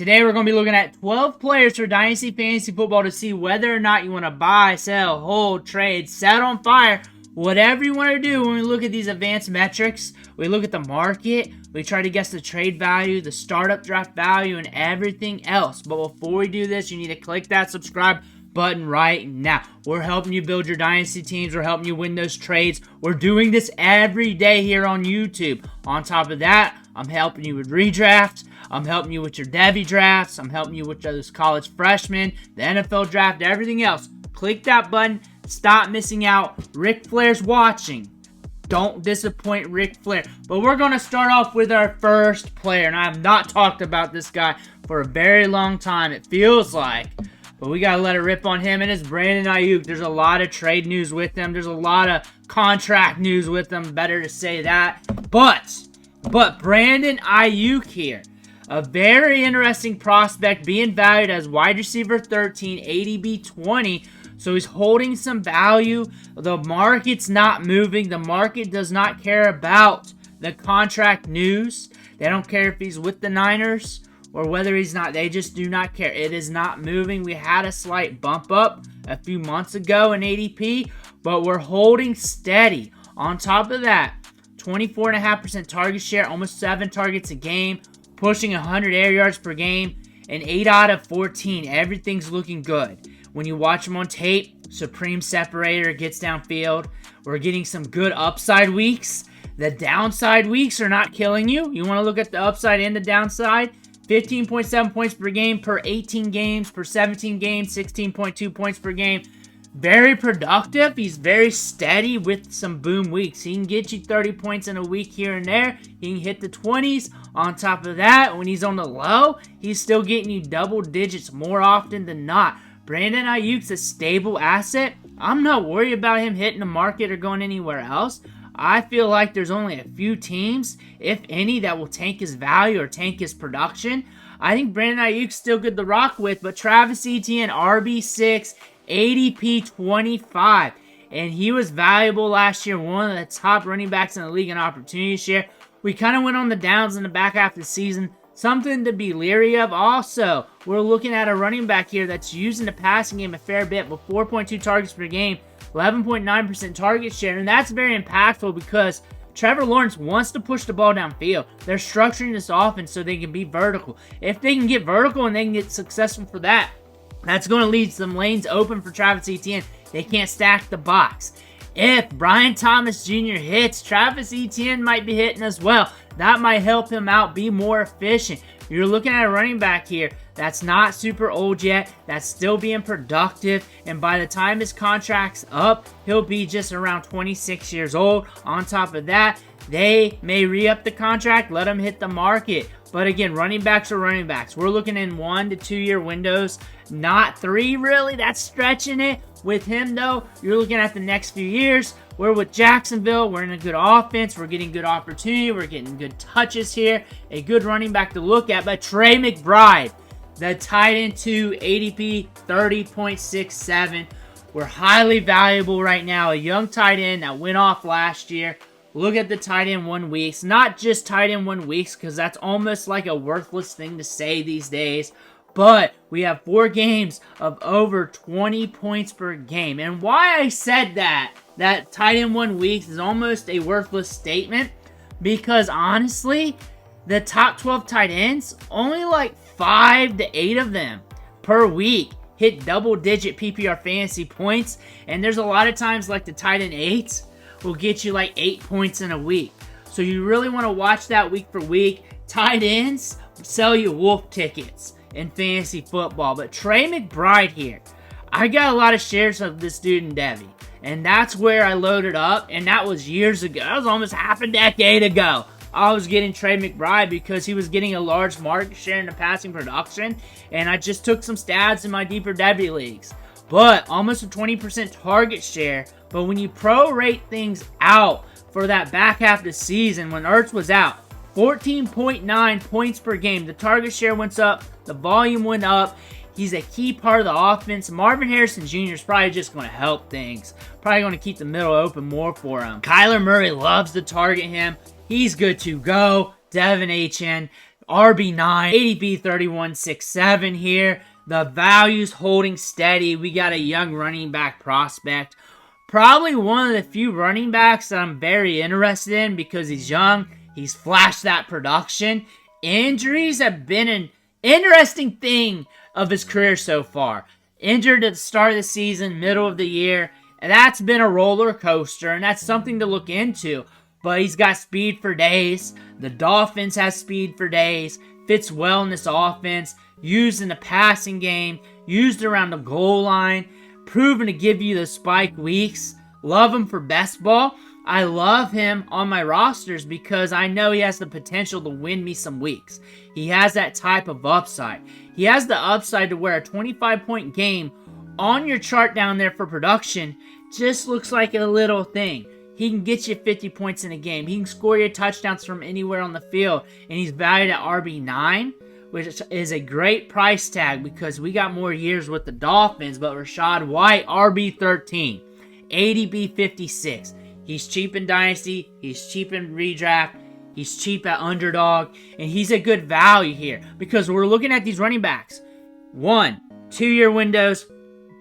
Today we're going to be looking at 12 players for Dynasty Fantasy Football to see whether or not you want to buy, sell, hold, trade, set on fire, whatever you want to do. When we look at these advanced metrics, we look at the market, we try to guess the trade value, the startup draft value, and everything else. But before we do this, you need to click that subscribe button right now. We're helping you build your Dynasty teams. We're helping you win those trades. We're doing this every day here on YouTube. On top of that, I'm helping you with redraft. I'm helping you with your Devy drafts. I'm helping you with those college freshmen, the NFL draft, everything else. Click that button. Stop missing out. Ric Flair's watching. Don't disappoint Ric Flair. But we're going to start off with our first player. And I have not talked about this guy for a very long time, it feels like. But we got to let it rip on him, and it's Brandon Aiyuk. There's a lot of trade news with him. There's a lot of contract news with him. Better to say that. But Brandon Aiyuk here. A very interesting prospect being valued as wide receiver 13, ADP 20. So he's holding some value. The market's not moving. The market does not care about the contract news. They don't care if he's with the Niners or whether he's not. They just do not care. It is not moving. We had a slight bump up a few months ago in ADP, but we're holding steady. On top of that, 24.5% target share, almost 7 targets a game, pushing 100 air yards per game, and 8 out of 14. Everything's looking good. When you watch him on tape, supreme separator, gets downfield. We're getting some good upside weeks. The downside weeks are not killing you. You want to look at the upside and the downside. 15.7 points per game per 18 games, per 17 games, 16.2 points per game. Very productive. He's very steady with some boom weeks. He can get you 30 points in a week here and there. He can hit the 20s. On top of that, when he's on the low, he's still getting you double digits more often than not. Brandon Aiyuk's a stable asset. I'm not worried about him hitting the market or going anywhere else. I feel like there's only a few teams, if any, that will tank his value or tank his production. I think Brandon Aiyuk's still good to rock with, but Travis Etienne, RB6, ADP 25. And he was valuable last year, one of the top running backs in the league in opportunity share. We kind of went on the downs in the back half of the season. Something to be leery of. Also, we're looking at a running back here that's using the passing game a fair bit with 4.2 targets per game, 11.9% target share, and that's very impactful because Trevor Lawrence wants to push the ball downfield. They're structuring this offense so they can be vertical. If they can get vertical and they can get successful for that, that's going to leave some lanes open for Travis Etienne. They can't stack the box. If Brian Thomas Jr. hits, Travis Etienne might be hitting as well. That might help him out be more efficient. You're looking at a running back here that's not super old yet, that's still being productive, and by the time his contract's up, he'll be just around 26 years old. On top of that, they may re-up the contract, let him hit the market. But again, running backs are running backs. We're looking in 1 to 2 year windows, not 3 really. That's stretching it. With him, though, you're looking at the next few years. We're with Jacksonville. We're in a good offense. We're getting good opportunity. We're getting good touches here. A good running back to look at. But Trey McBride, the tight end 2, ADP 30.67. We're highly valuable right now. A young tight end that went off last year. Look at the tight end 1 weeks. Not just tight end 1 weeks, because that's almost like a worthless thing to say these days. But we have 4 games of over 20 points per game. And why I said that tight end 1 weeks is almost a worthless statement, because honestly, the top 12 tight ends, only like 5 to 8 of them per week hit double-digit PPR fantasy points. And there's a lot of times like the tight end 8s will get you like 8 points in a week. So you really want to watch that week for week. Tight ends sell you wolf tickets in fantasy football. But Trey McBride here, I got a lot of shares of this dude in Devy, and that's where I loaded up, and that was years ago. That was almost half a decade ago. I was getting Trey McBride because he was getting a large market share in the passing production, and I just took some stats in my deeper Devy leagues. But almost a 20% target share. But when you prorate things out for that back half of the season when Ertz was out, 14.9 points per game. The target share went up. The volume went up. He's a key part of the offense. Marvin Harrison Jr. is probably just going to help things. Probably going to keep the middle open more for him. Kyler Murray loves to target him. He's good to go. Devin Etienne. RB9, ADP 3167 here. The value's holding steady. We got a young running back prospect. Probably one of the few running backs that I'm very interested in because he's young. He's flashed that production. Injuries have been an interesting thing of his career so far. Injured at the start of the season, middle of the year, and that's been a roller coaster, and that's something to look into. But he's got speed for days. The Dolphins have speed for days. Fits well in this offense. Used in the passing game. Used around the goal line. Proven to give you the spike weeks. Love him for best ball. I love him on my rosters because I know he has the potential to win me some weeks. He has that type of upside. He has the upside to where a 25-point game on your chart down there for production just looks like a little thing. He can get you 50 points in a game. He can score your touchdowns from anywhere on the field. And he's valued at RB9, which is a great price tag because we got more years with the Dolphins. But Rashad White, RB13, ADP 56. He's cheap in Dynasty. He's cheap in redraft. He's cheap at underdog. And he's a good value here because we're looking at these running backs. 1, 2-year windows,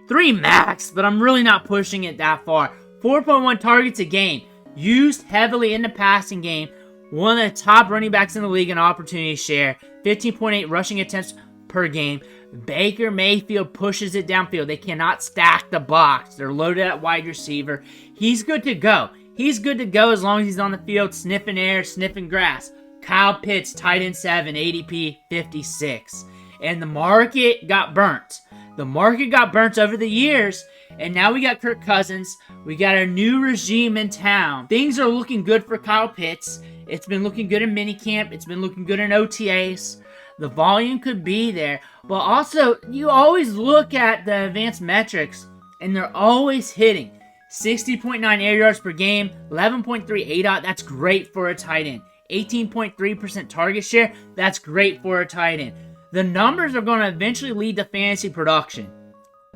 3 max, but I'm really not pushing it that far. 4.1 targets a game. Used heavily in the passing game. One of the top running backs in the league in opportunity share. 15.8 rushing attempts per game. Baker Mayfield pushes it downfield. They cannot stack the box. They're loaded at wide receiver. He's good to go. He's good to go as long as he's on the field sniffing air, sniffing grass. Kyle Pitts, tight end 7, ADP 56. And the market got burnt. The market got burnt over the years. And now we got Kirk Cousins. We got a new regime in town. Things are looking good for Kyle Pitts. It's been looking good in minicamp. It's been looking good in OTAs. The volume could be there. But also, you always look at the advanced metrics, and they're always hitting. 60.9 air yards per game, 11.3 ADOT. That's great for a tight end. 18.3% target share. That's great for a tight end. The numbers are going to eventually lead to fantasy production.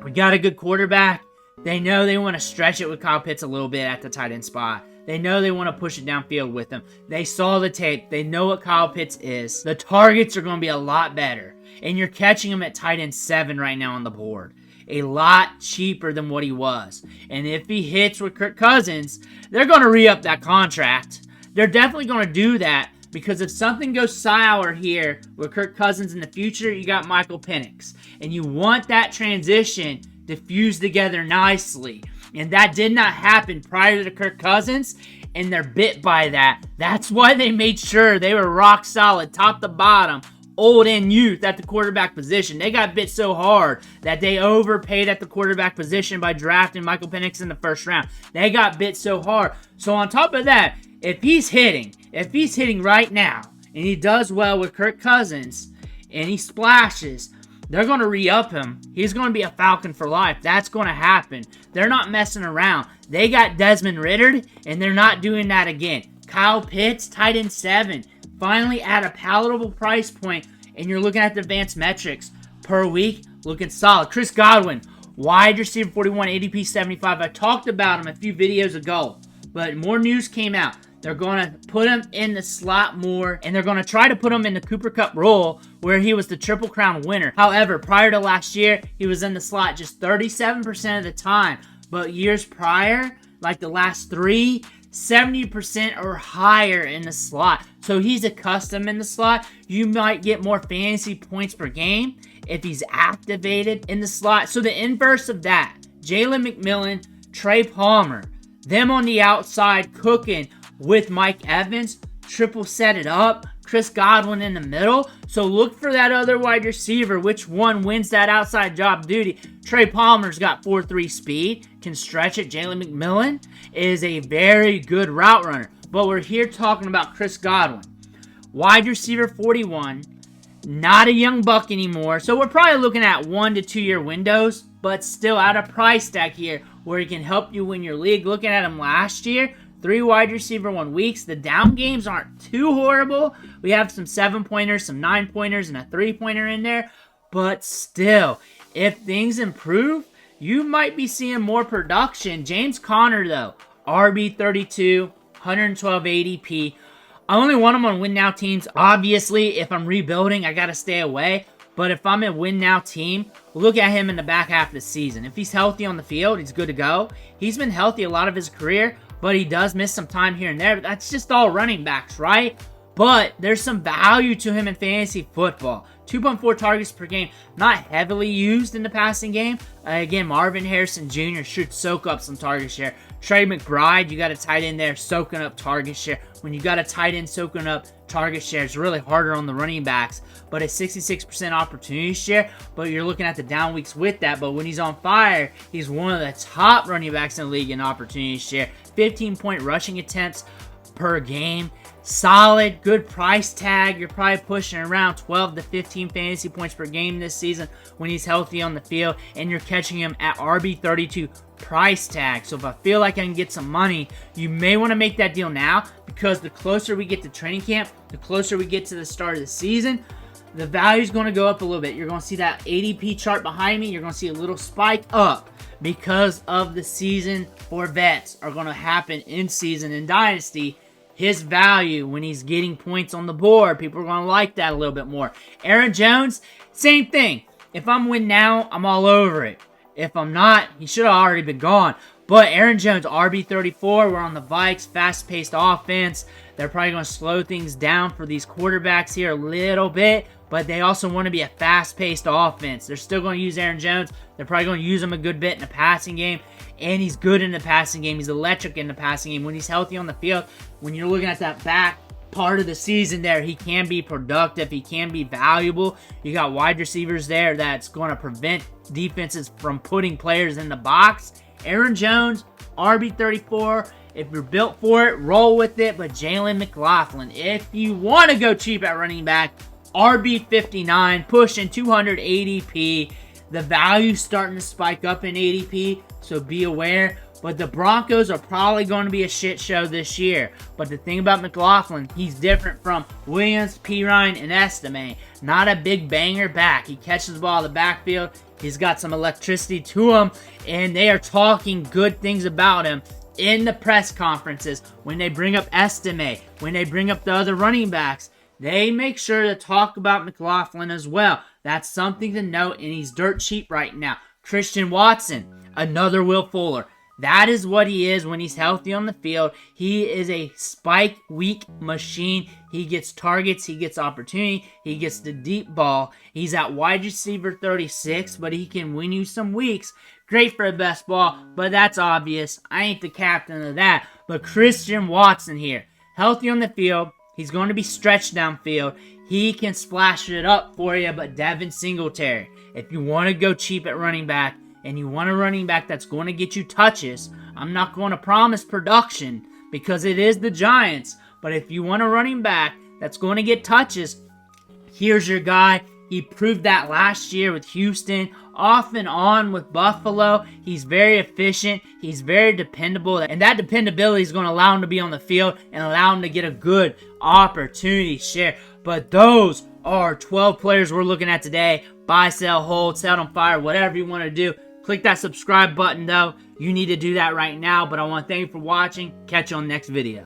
We got a good quarterback. They know they want to stretch it with Kyle Pitts a little bit at the tight end spot. They know they want to push it downfield with him. They saw the tape. They know what Kyle Pitts is. The targets are going to be a lot better. And you're catching him at tight end 7 right now on the board. A lot cheaper than what he was. And if he hits with Kirk Cousins, they're going to re-up that contract. They're definitely going to do that. Because if something goes sour here with Kirk Cousins in the future, you got Michael Penix. And you want that transition to fuse together nicely. And that did not happen prior to Kirk Cousins. And they're bit by that. That's why they made sure they were rock solid, top to bottom, old and youth at the quarterback position. They got bit so hard that they overpaid at the quarterback position by drafting Michael Penix in the first round. They got bit so hard. So on top of that, if he's hitting right now, and he does well with Kirk Cousins, and he splashes, they're going to re-up him. He's going to be a Falcon for life. That's going to happen. They're not messing around. They got Desmond Ridder, and they're not doing that again. Kyle Pitts, tight end 7, finally at a palatable price point, and you're looking at the advanced metrics per week, looking solid. Chris Godwin, wide receiver 41, ADP 75. I talked about him a few videos ago, but more news came out. They're going to put him in the slot more, and they're going to try to put him in the Cooper Kupp role where he was the Triple Crown winner. However, prior to last year, he was in the slot just 37% of the time. But years prior, like the last 3, 70% or higher in the slot. So he's accustomed in the slot. You might get more fantasy points per game if he's activated in the slot. So the inverse of that, Jaylen McMillan, Trey Palmer, them on the outside cooking with Mike Evans, triple set it up, Chris Godwin in the middle. So look for that other wide receiver. Which one wins that outside job duty? Trey Palmer's got 4.3 speed, can stretch it. Jaylen McMillan is a very good route runner. But we're here talking about Chris Godwin. Wide receiver 41, not a young buck anymore. So we're probably looking at 1 to 2 year windows, but still at a price tag here where he can help you win your league. Looking at him last year, 3 wide receiver 1 weeks. The down games aren't too horrible. We have some 7-pointers, some 9-pointers, and a 3-pointer in there. But still, if things improve, you might be seeing more production. James Conner, though, RB32, 112 ADP. I only want him on win now teams. Obviously, if I'm rebuilding, I got to stay away. But if I'm a win now team, look at him in the back half of the season. If he's healthy on the field, he's good to go. He's been healthy a lot of his career, but he does miss some time here and there. That's just all running backs, right? But there's some value to him in fantasy football. 2.4 targets per game, not heavily used in the passing game. Again, Marvin Harrison Jr. should soak up some target share. Trey McBride, you got a tight end there soaking up target share. When you got a tight end soaking up target share, it's really harder on the running backs. But a 66% opportunity share, but you're looking at the down weeks with that. But when he's on fire, he's one of the top running backs in the league in opportunity share. 15-point rushing attempts per game. Solid, good price tag. You're probably pushing around 12 to 15 fantasy points per game this season when he's healthy on the field, and you're catching him at RB32 price tag. So if I feel like I can get some money, you may want to make that deal now, because the closer we get to training camp, the closer we get to the start of the season, the value is going to go up a little bit. You're going to see that ADP chart behind me. You're going to see a little spike up because of the season for vets are going to happen in season in Dynasty. His value when he's getting points on the board, people are going to like that a little bit more. Aaron Jones, same thing. If I'm win now, I'm all over it. If I'm not, he should have already been gone. But Aaron Jones, RB34, we're on the Vikes, fast-paced offense. They're probably going to slow things down for these quarterbacks here a little bit, but they also want to be a fast-paced offense. They're still going to use Aaron Jones. They're probably going to use him a good bit in the passing game, and he's good in the passing game. He's electric in the passing game. When he's healthy on the field, when you're looking at that back part of the season there, he can be productive. He can be valuable. You got wide receivers there that's going to prevent defenses from putting players in the box. Aaron Jones, RB34. If you're built for it, roll with it. But Jaylen McLaughlin, if you want to go cheap at running back, RB59, pushing 200 ADP. The value's starting to spike up in ADP, so be aware. But the Broncos are probably going to be a shit show this year. But the thing about McLaughlin, he's different from Williams, Pirine, and Estime. Not a big banger back. He catches the ball in the backfield. He's got some electricity to him, and they are talking good things about him in the press conferences. When they bring up Estime, when they bring up the other running backs, they make sure to talk about McLaughlin as well. That's something to note, and he's dirt cheap right now. Christian Watson, another Will Fuller. That is what he is when he's healthy on the field. He is a spike week machine. He gets targets. He gets opportunity. He gets the deep ball. He's at wide receiver 36, but he can win you some weeks. Great for a best ball, but that's obvious. I ain't the captain of that. But Christian Watson here, healthy on the field. He's going to be stretched downfield. He can splash it up for you, but Devin Singletary, if you want to go cheap at running back, and you want a running back that's going to get you touches, I'm not going to promise production because it is the Giants. But if you want a running back that's going to get touches, here's your guy. He proved that last year with Houston, off and on with Buffalo. He's very efficient. He's very dependable. And that dependability is going to allow him to be on the field and allow him to get a good opportunity share. But those are 12 players we're looking at today. Buy, sell, hold, set on fire, whatever you want to do. Click that subscribe button, though. You need to do that right now. But I want to thank you for watching. Catch you on the next video.